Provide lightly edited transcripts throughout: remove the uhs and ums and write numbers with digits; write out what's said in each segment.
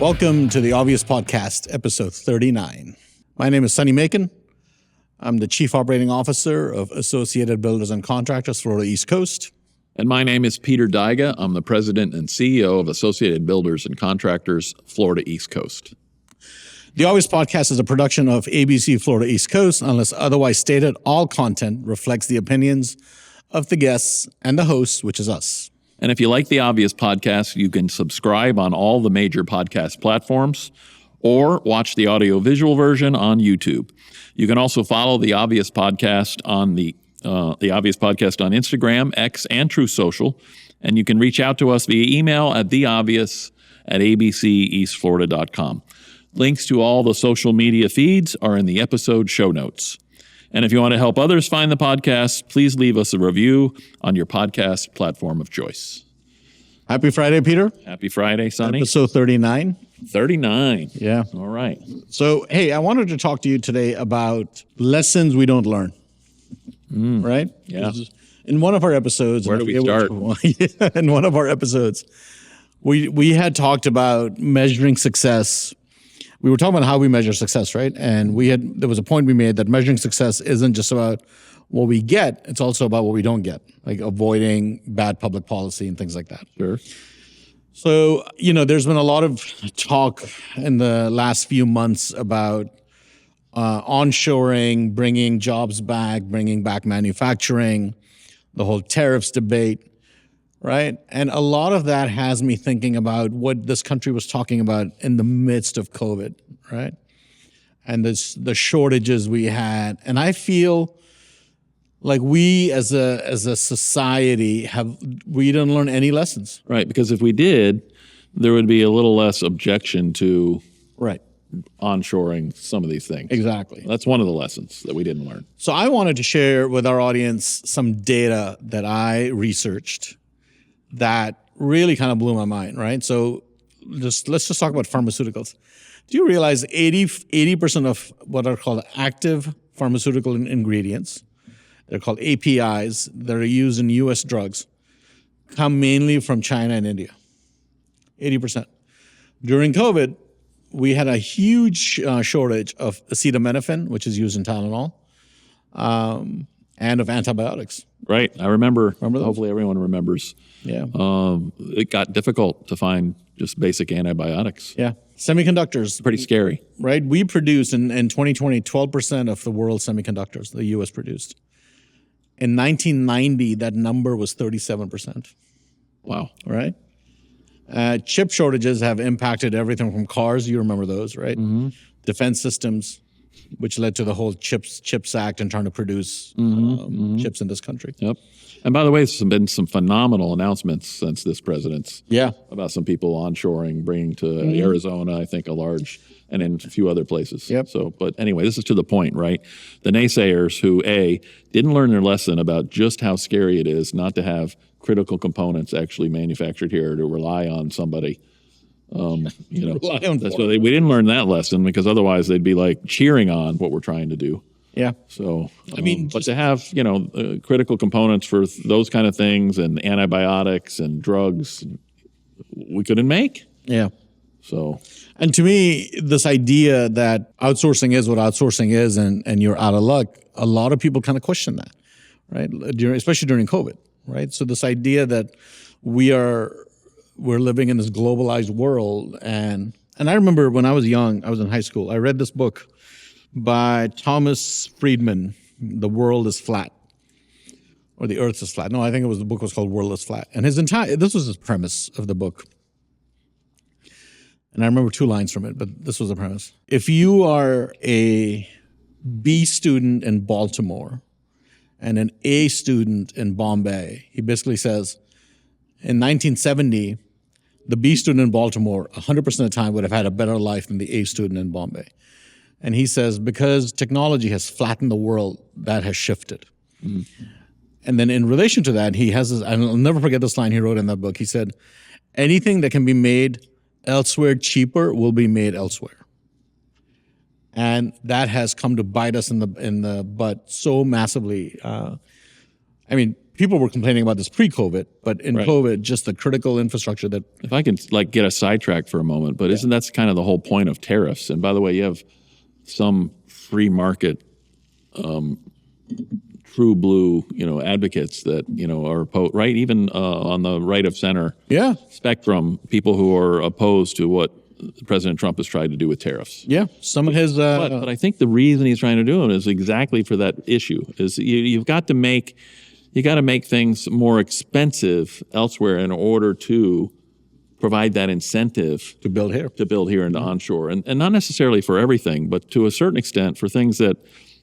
Welcome to the Obvious Podcast, episode 39. My name is Sonny. I'm the Chief Operating Officer of Associated Builders and Contractors, Florida East Coast. And my name is Peter Daiga. I'm the President and CEO of Associated Builders and Contractors, Florida East Coast. The Obvious Podcast is a production of ABC Florida East Coast. Unless otherwise stated, all content reflects the opinions of the guests and the hosts, which is us. And if you like the Obvious Podcast, you can subscribe on all the major podcast platforms or watch the audio-visual version on YouTube. You can also follow the Obvious Podcast on the Obvious Podcast on Instagram, X, and Truth Social. And you can reach out to us via email at theobvious@abceastflorida.com. Links to all the social media feeds are in the episode show notes. And if you want to help others find the podcast, please leave us a review on your podcast platform of choice. Happy Friday, Peter. Happy Friday, Sonny. Episode 39. 39. Yeah. All right. So, hey, I wanted to talk to you today about lessons we don't learn. Right? Yeah. In one of our episodes. Where do we start? In one of our episodes, we had talked about measuring success. We were talking about how we measure success, right? And there was a point we made that measuring success isn't just about what we get, it's also about what we don't get, like avoiding bad public policy and things like that. Sure. So, there's been a lot of talk in the last few months about onshoring, bringing jobs back, bringing back manufacturing, the whole tariffs debate. Right. And a lot of that has me thinking about what this country was talking about in the midst of COVID. Right. And the shortages we had. And I feel like we as a society we didn't learn any lessons. Right. Because if we did, there would be a little less objection to onshoring some of these things. Exactly. That's one of the lessons that we didn't learn. So I wanted to share with our audience some data that I researched that really kind of blew my mind, right? So let's just talk about pharmaceuticals. Do you realize 80% of what are called active pharmaceutical ingredients, they're called APIs, that are used in U.S. drugs, come mainly from China and India? 80%. During COVID, we had a huge shortage of acetaminophen, which is used in Tylenol, and of antibiotics. Right. I remember those? Hopefully everyone remembers. Yeah. It got difficult to find just basic antibiotics. Yeah. Semiconductors. Pretty scary. Right. We produced in 2020, 12% of the world's semiconductors the U.S. produced. In 1990, that number was 37%. Wow. Right. Chip shortages have impacted everything from cars. You remember those, right? Mm-hmm. Defense systems, which led to the whole CHIPS Act and trying to produce chips in this country. Yep. And by the way, there's been some phenomenal announcements since this president's. Yeah. About some people onshoring, bringing to Arizona, I think, and in a few other places. Yep. So, but anyway, this is to the point, right? The naysayers who, didn't learn their lesson about just how scary it is not to have critical components actually manufactured here, to rely on somebody. That's why we didn't learn that lesson, because otherwise they'd be like cheering on what we're trying to do. Yeah. So, but to have, critical components for those kind of things and antibiotics and drugs, we couldn't make. Yeah. So. And to me, this idea that outsourcing is what outsourcing is and you're out of luck, a lot of people kind of question that, right? Especially during COVID, right? So this idea that we're living in this globalized world. And I remember when I was young, I was in high school, I read this book by Thomas Friedman, The World is Flat, or The Earth is Flat. No, I think the book was called World is Flat. And this was the premise of the book. And I remember 2 lines from it, but this was the premise. If you are a B student in Baltimore and an A student in Bombay, he basically says, in 1970, the B student in Baltimore, 100% of the time, would have had a better life than the A student in Bombay. And he says, because technology has flattened the world, that has shifted. Mm-hmm. And then in relation to that, he has this, I'll never forget this line he wrote in that book. He said, anything that can be made elsewhere cheaper will be made elsewhere. And that has come to bite us in the butt so massively. people were complaining about this pre-COVID, but in Right. COVID, just the critical infrastructure that If I can like get a sidetrack for a moment, but isn't that's kind of the whole point of tariffs? And by the way, you have some free market, true blue, advocates that are opposed, right? Even on the right of center yeah, spectrum, people who are opposed to what President Trump has tried to do with tariffs. yeah, some of his But I think the reason he's trying to do it is exactly for that issue. Is you got to make things more expensive elsewhere in order to provide that incentive to build here. into onshore, and not necessarily for everything, but to a certain extent for things that,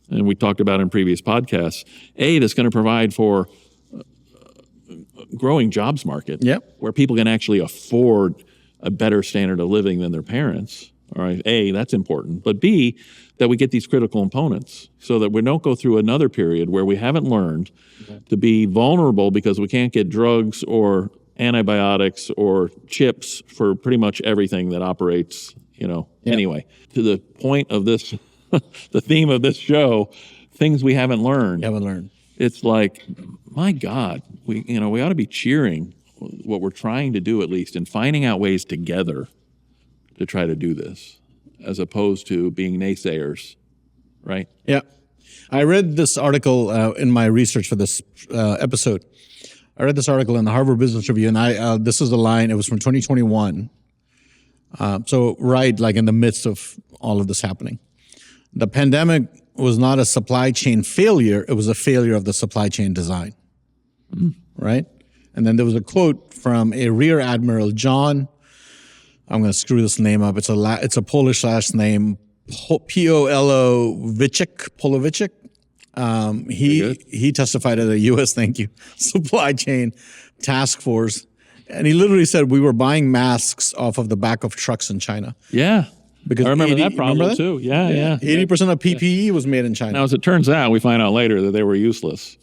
and we talked about in previous podcasts. That's going to provide for a growing jobs market, Yep. where people can actually afford a better standard of living than their parents. All right, that's important. But B, that we get these critical components so that we don't go through another period where we haven't learned to be vulnerable because we can't get drugs or antibiotics or chips for pretty much everything that operates, Anyway, to the point of this, the theme of this show, things we haven't learned. It's like, my God, we ought to be cheering what we're trying to do, at least, and finding out ways together to try to do this, as opposed to being naysayers, right? Yeah. I read this article in my research for this episode. I read this article in the Harvard Business Review, and this is a line, it was from 2021. So right, like in the midst of all of this happening. The pandemic was not a supply chain failure, it was a failure of the supply chain design, right? And then there was a quote from a Rear Admiral, John, I'm going to screw this name up. It's a Polish last name, Polovichik. He testified at a U.S. supply chain task force, and he literally said we were buying masks off of the back of trucks in China. Yeah, because I remember that problem too. Yeah. 80% of PPE was made in China. Now, as it turns out, we find out later that they were useless.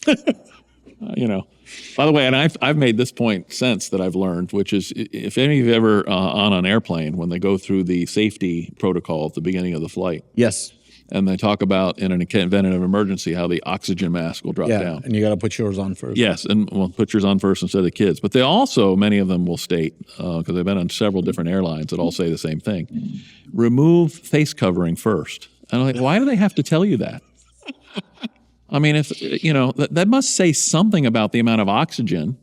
By the way, and I've made this point since that I've learned, which is if any of you ever on an airplane, when they go through the safety protocol at the beginning of the flight, yes, and they talk about in an event of emergency how the oxygen mask will drop down. And you got to put yours on first. Yes, and put yours on first instead of the kids. But they also, many of them will state, because they've been on several different airlines that all say the same thing, remove face covering first. And I'm like, why do they have to tell you that? I mean, if that must say something about the amount of oxygen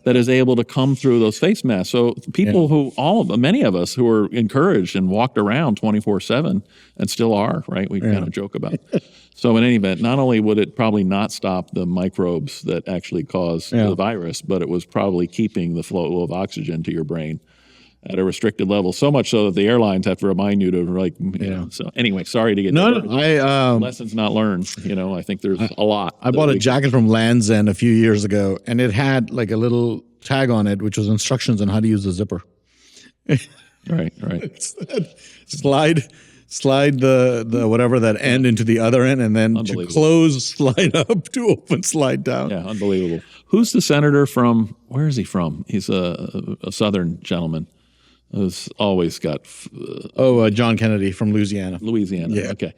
that is able to come through those face masks. So people many of us who are encouraged and walked around 24/7 and still are, right? We kind of joke about it. So in any event, not only would it probably not stop the microbes that actually cause the virus, but it was probably keeping the flow of oxygen to your brain at a restricted level, so much so that the airlines have to remind you to So anyway, sorry to get lessons not learned. I think there's a lot. I bought a jacket from Land's End a few years ago, and it had like a little tag on it, which was instructions on how to use the zipper. Right. Slide the whatever that end into the other end, and then to close, slide up, to open, slide down. Yeah, unbelievable. Who's the senator from? Where is he from? He's a Southern gentleman. Who's always got John Kennedy from Louisiana. Yeah. Okay.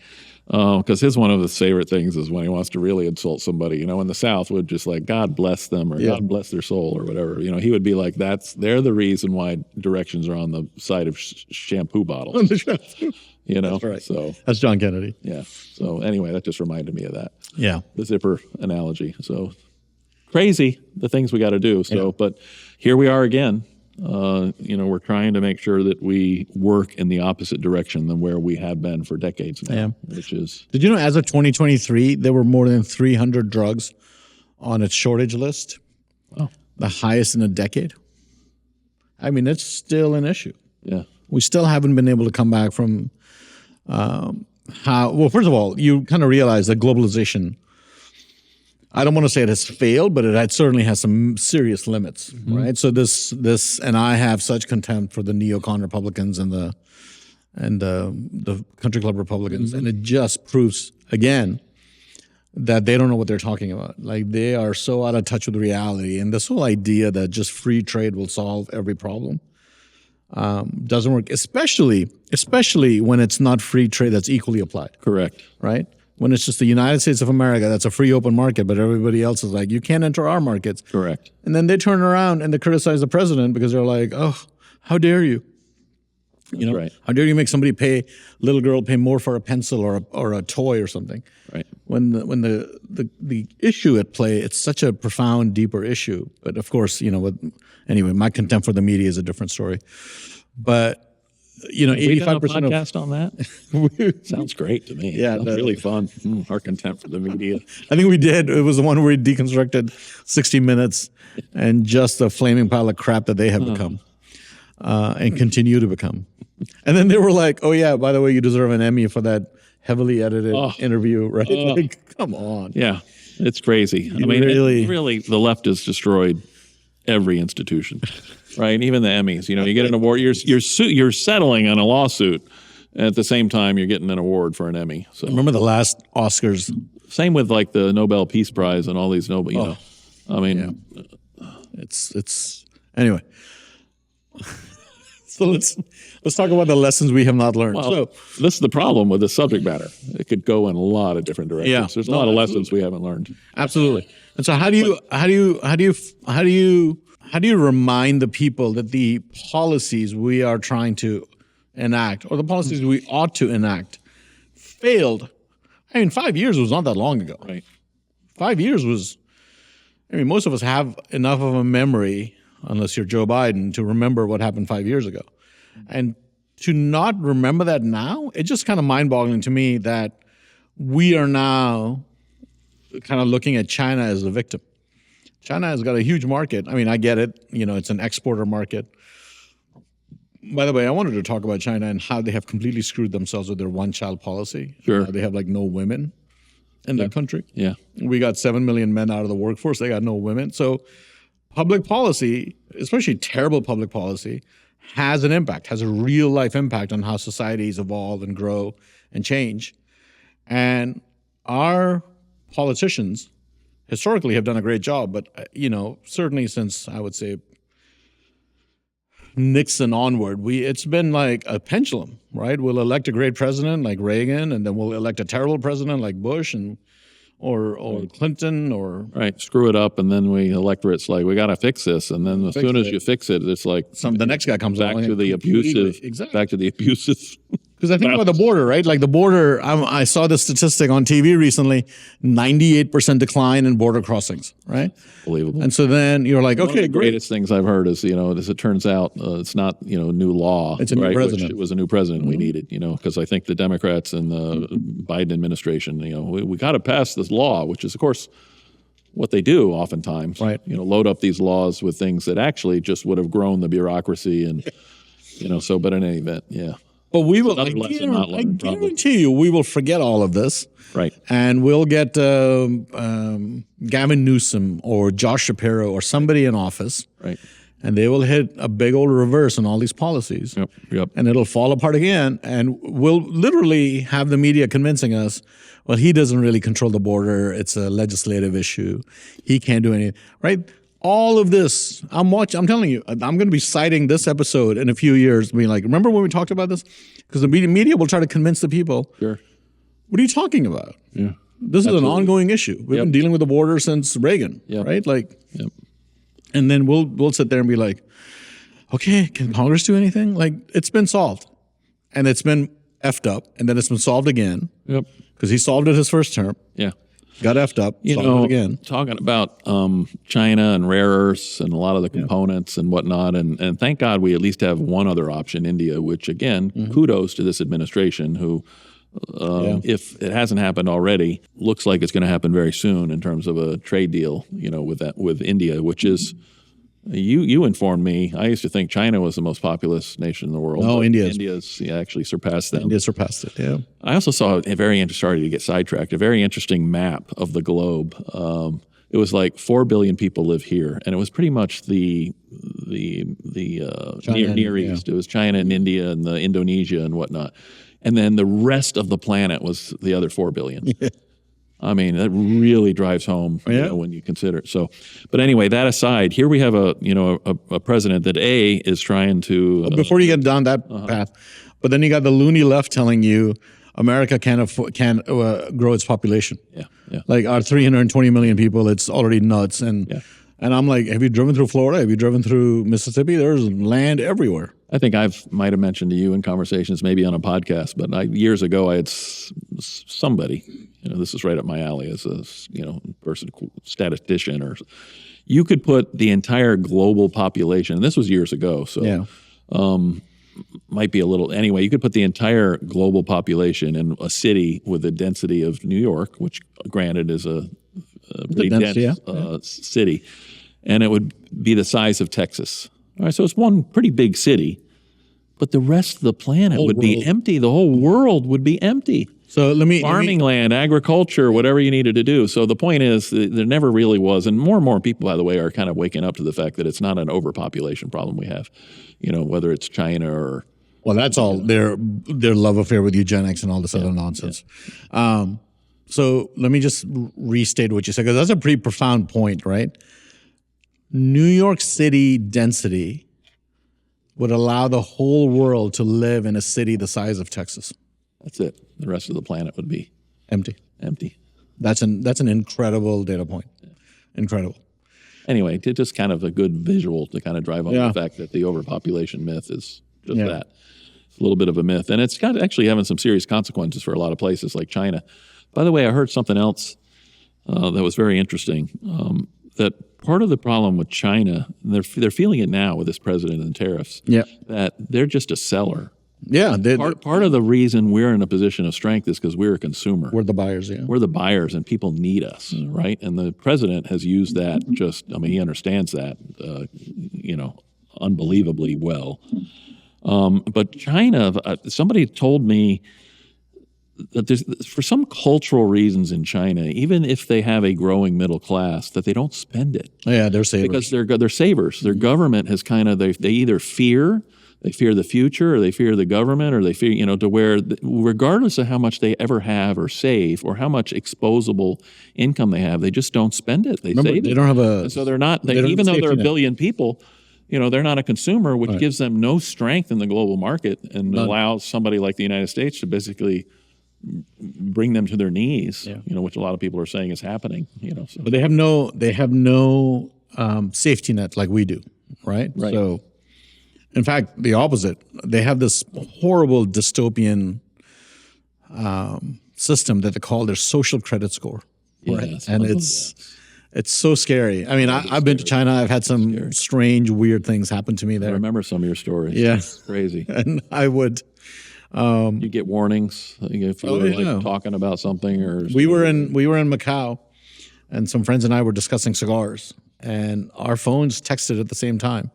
Because his one of his favorite things is when he wants to really insult somebody. In the South would just like God bless them or God bless their soul or whatever. He would be like, they're the reason why directions are on the side of shampoo bottles. That's right. So that's John Kennedy. Yeah. So anyway, that just reminded me of that. Yeah. The zipper analogy. So crazy the things we got to do. So, but here we are again. We're trying to make sure that we work in the opposite direction than where we have been for decades now, which is... Did you know as of 2023, there were more than 300 drugs on its shortage list? Oh. The highest in a decade. I mean, it's still an issue. Yeah. We still haven't been able to come back from first of all, you kind of realize that globalization, I don't want to say it has failed, but it certainly has some serious limits, right? So this, and I have such contempt for the neocon Republicans and the country club Republicans, and it just proves again that they don't know what they're talking about. Like they are so out of touch with reality, and this whole idea that just free trade will solve every problem doesn't work. Especially when it's not free trade that's equally applied. Correct. Right. when it's just the United States of America that's a free open market, but everybody else is like, you can't enter our markets. Correct. And then they turn around and they criticize the president because they're like, oh, how dare you? You know, right. how dare you make little girl pay more for a pencil or a toy or something? Right. When the issue at play, it's such a profound, deeper issue. But of course, anyway, my contempt for the media is a different story. But 85% podcast on that sounds great to me. Yeah, sounds really fun. Our contempt for the media. I think we did. It was the one where we deconstructed 60 Minutes and just the flaming pile of crap that they have become and continue to become. And then they were like, "Oh yeah, by the way, you deserve an Emmy for that heavily edited interview." Right? Like, come on. Yeah, it's crazy. I mean, really, the left has destroyed every institution. Right, even the Emmys. You get an award. You're settling on a lawsuit, and at the same time, you're getting an award for an Emmy. So remember the last Oscars? Same with like the Nobel Peace Prize and all these Nobel. I mean, it's anyway. So let's talk about the lessons we have not learned. Well, this is the problem with this subject matter. It could go in a lot of different directions. Yeah. There's a lot of lessons we haven't learned. Absolutely. And so how do you remind the people that the policies we are trying to enact or the policies we ought to enact failed? I mean, 5 years was not that long ago. Right. 5 years was, most of us have enough of a memory, unless you're Joe Biden, to remember what happened 5 years ago. And to not remember that now, it's just kind of mind-boggling to me that we are now kind of looking at China as the victim. China has got a huge market. I mean, I get it. It's an exporter market. By the way, I wanted to talk about China and how they have completely screwed themselves with their one-child policy. Sure. They have like no women in that country. Yeah. We got 7 million men out of the workforce. They got no women. So public policy, especially terrible public policy, has an impact, has a real life impact on how societies evolve and grow and change. And our politicians historically have done a great job, but certainly since I would say Nixon onward, it's been like a pendulum, right? We'll elect a great president like Reagan, and then we'll elect a terrible president like Bush or Clinton or right. Screw it up, and then electorate's like, we got to fix this, and then as soon as you fix it, it's like the next guy comes back along to the abusive, back to the abusive. Because I think about the border, right? Like the border, I saw this statistic on TV recently, 98% decline in border crossings, right? Believable. And so then you're like, One okay, of the great. greatest things I've heard is, as it turns out, it's not, new law. It's a new president. It was a new president we needed, because I think the Democrats and the Biden administration, we got to pass this law, which is, of course, what they do oftentimes. Right. Load up these laws with things that actually just would have grown the bureaucracy and, but in any event, yeah. But we will, I lesson not learned, guarantee you, we will forget all of this. Right. And we'll get Gavin Newsom or Josh Shapiro or somebody in office. Right. And they will hit a big old reverse on all these policies. Yep. And it'll fall apart again. And we'll literally have the media convincing us, well, he doesn't really control the border. It's a legislative issue. He can't do anything. Right? All of this, I'm telling you, I'm going to be citing this episode in a few years, being like, remember when we talked about this? Because the media will try to convince the people. Sure. What are you talking about? Yeah. This is an ongoing issue. We've been dealing with the border since Reagan, right? Like, and then we'll sit there and be like, okay, can Congress do anything? Like, it's been solved, and it's been effed up, and then it's been solved again. Yep. Because he solved it his first term. Yeah. Got effed up. Solved it again. Talking about China and rare earths and a lot of the components and whatnot, and thank God we at least have one other option, India, which again, kudos to this administration who, if it hasn't happened already, looks like it's going to happen very soon in terms of a trade deal, with India, which is. You informed me. I used to think China was the most populous nation in the world. No, India's actually surpassed them. India surpassed it, yeah. I also saw sorry to get sidetracked, a very interesting map of the globe. It was like 4 billion people live here, and it was pretty much the Near East. It was China and India and the Indonesia and whatnot. And then the rest of the planet was the other 4 billion. Yeah. I mean, that really drives home when you consider it. So, but anyway, that aside, here we have a president that is trying to. Before you get down that path, but then you got the loony left telling you, America can't grow its population. Yeah, yeah. Like our 320 million people, it's already nuts. And I'm like, have you driven through Florida? Have you driven through Mississippi? There's land everywhere. I think might have mentioned to you in conversations, maybe on a podcast, but years ago I had somebody, this is right up my alley as a person, statistician, or you could put the entire global population. And this was years ago, so might be a little anyway. You could put the entire global population in a city with the density of New York, which granted is a pretty dense city, and it would be the size of Texas. All right, so it's one pretty big city, but the rest of the planet would be empty. The whole world would be empty. So farming land, agriculture, whatever you needed to do. So the point is, there never really was, and more people, by the way, are kind of waking up to the fact that it's not an overpopulation problem we have. Whether it's China or that's all their love affair with eugenics and all this other nonsense. Yeah. So let me just restate what you said, because that's a pretty profound point, right? New York City density would allow the whole world to live in a city the size of Texas. That's it. The rest of the planet would be empty. That's an incredible data point. Yeah. Incredible. Anyway, it's just kind of a good visual to kind of drive home the fact that the overpopulation myth is just that. It's a little bit of a myth. And it's got actually having some serious consequences for a lot of places like China. By the way, I heard something else that was very interesting, that part of the problem with China, and they're feeling it now with this president and tariffs, that they're just a seller. Yeah. Part of the reason we're in a position of strength is because we're a consumer. We're the buyers, We're the buyers, and people need us, right? And the president has used that he understands that, unbelievably well. But China, somebody told me that for some cultural reasons in China, even if they have a growing middle class, that they don't spend it. Yeah, they're savers. Because they're savers. Their government has they either fear the future, or they fear the government, or they fear, to where regardless of how much they ever have or save, or how much exposable income they have, they just don't spend it. They save it. They don't have a... So they're not, even though they're a billion people, they're not a consumer, which gives them no strength in the global market and allows somebody like the United States to basically bring them to their knees, which a lot of people are saying is happening. So. But they have no safety net like we do, right? So, in fact, the opposite. They have this horrible dystopian system that they call their social credit score, right? And it's so scary. I mean, I've been to China. I've had some strange, weird things happen to me there. I remember some of your stories. Yeah, it's crazy. And I would. You get warnings if you were talking about something, or we were in Macau, and some friends and I were discussing cigars, and our phones texted at the same time,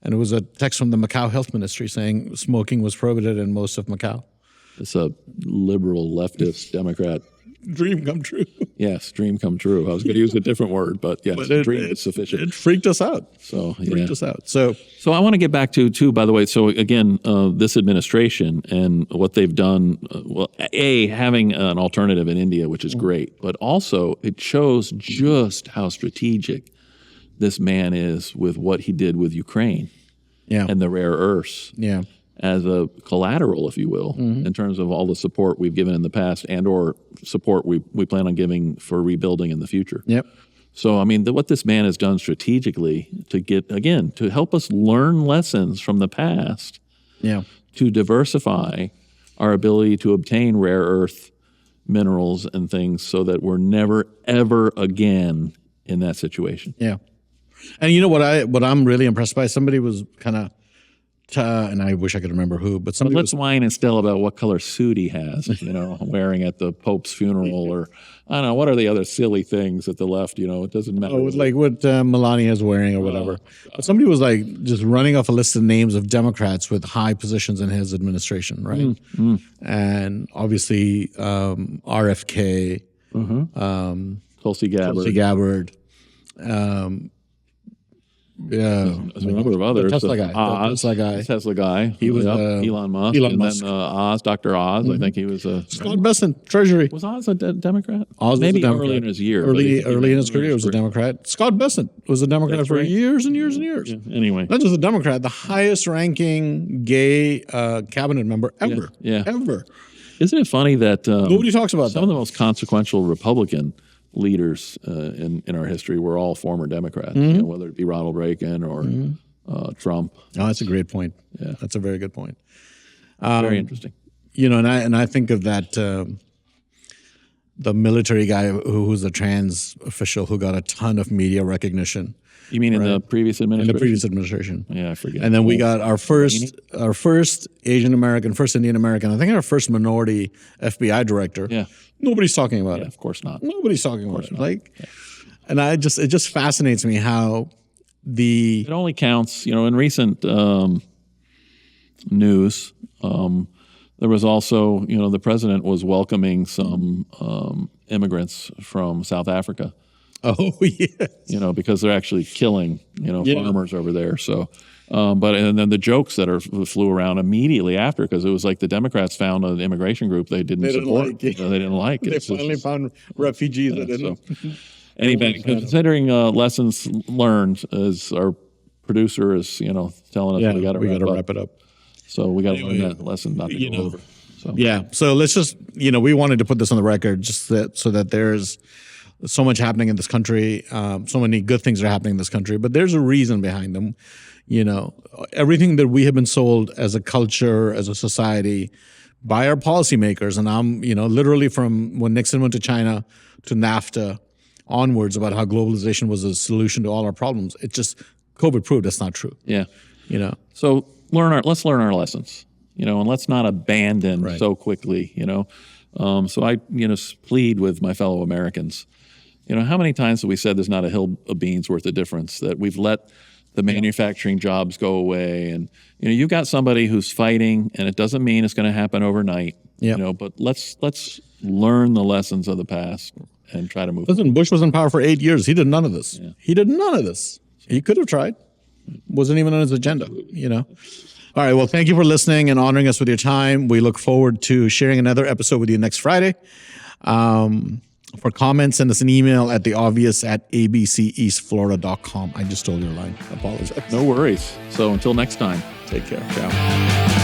and it was a text from the Macau Health Ministry saying smoking was prohibited in most of Macau. It's a liberal leftist Democrat dream come true. Yes, dream come true. I was going to use a different word, but yes, dream is sufficient. It freaked us out. So So I want to get back to by the way. So again, this administration and what they've done. Having an alternative in India, which is great, but also it shows just how strategic this man is with what he did with Ukraine, and the rare earths. Yeah. As a collateral, if you will, in terms of all the support we've given in the past and or support we plan on giving for rebuilding in the future. Yep. So, I mean, what this man has done strategically to help us learn lessons from the past, to diversify our ability to obtain rare earth minerals and things so that we're never, ever again in that situation. Yeah. And you know what I'm really impressed by? Somebody was kind of, and I wish I could remember who, but somebody let's whine and still about what color suit he has, wearing at the Pope's funeral, or I don't know, what are the other silly things at the left, it doesn't matter. Oh, like what Melania is wearing or whatever. But somebody was like just running off a list of names of Democrats with high positions in his administration, right? And obviously RFK, Tulsi Gabbard, there's a number of others. The Tesla guy. He was Elon Musk. Then Oz, Dr. Oz. I think he was Scott Bessent, Treasury. Was Oz a Democrat? Oz maybe was a Democrat. Early in his year. Early in his career was a Democrat. Scott Bessent was a Democrat for years and years and years. Yeah. Anyway. Not just a Democrat, the highest ranking gay cabinet member ever. Yeah. Ever. Isn't it funny that Nobody talks about some of the most consequential Republican leaders in our history were all former Democrats, whether it be Ronald Reagan or Trump. Oh, that's a great point. Yeah, that's a very good point. Very interesting. And I think of that the military guy who's a trans official who got a ton of media recognition. You mean in the previous administration? In the previous administration. Yeah, I forget. And then we got our first Asian American, first Indian American, I think our first minority FBI director. Yeah. Nobody's talking about it. Of course not. Nobody's talking about it. And it just fascinates me how it only counts, in recent news, there was also, the president was welcoming some immigrants from South Africa. Oh, yes. Because they're actually killing, farmers over there. So, and then the jokes that flew around immediately after, because it was like the Democrats found an immigration group they didn't support. They didn't like it. They finally found refugees that didn't. So, anyway, considering lessons learned, as our producer is, telling us we got to wrap it up. So we got to learn that lesson not to go over. So. Yeah. So let's just, we wanted to put this on the record just so that there's so much happening in this country, so many good things are happening in this country, but there's a reason behind them. Everything that we have been sold as a culture, as a society, by our policymakers, and I'm, literally from when Nixon went to China to NAFTA onwards about how globalization was a solution to all our problems. It just, COVID proved that's not true. Yeah. So let's learn our lessons, and let's not abandon so quickly, So I, plead with my fellow Americans. How many times have we said there's not a hill of beans worth of difference, that we've let the manufacturing jobs go away, and you've got somebody who's fighting, and it doesn't mean it's going to happen overnight. But let's learn the lessons of the past and try to move. Listen, Bush was in power for 8 years. He did none of this. He did none of this. He could have tried. Wasn't even on his agenda. All right. Well, thank you for listening and honoring us with your time. We look forward to sharing another episode with you next Friday. For comments, send us an email at theobvious@abceastflorida.com. I just stole your line. I apologize. No worries. So until next time, Take care. Ciao.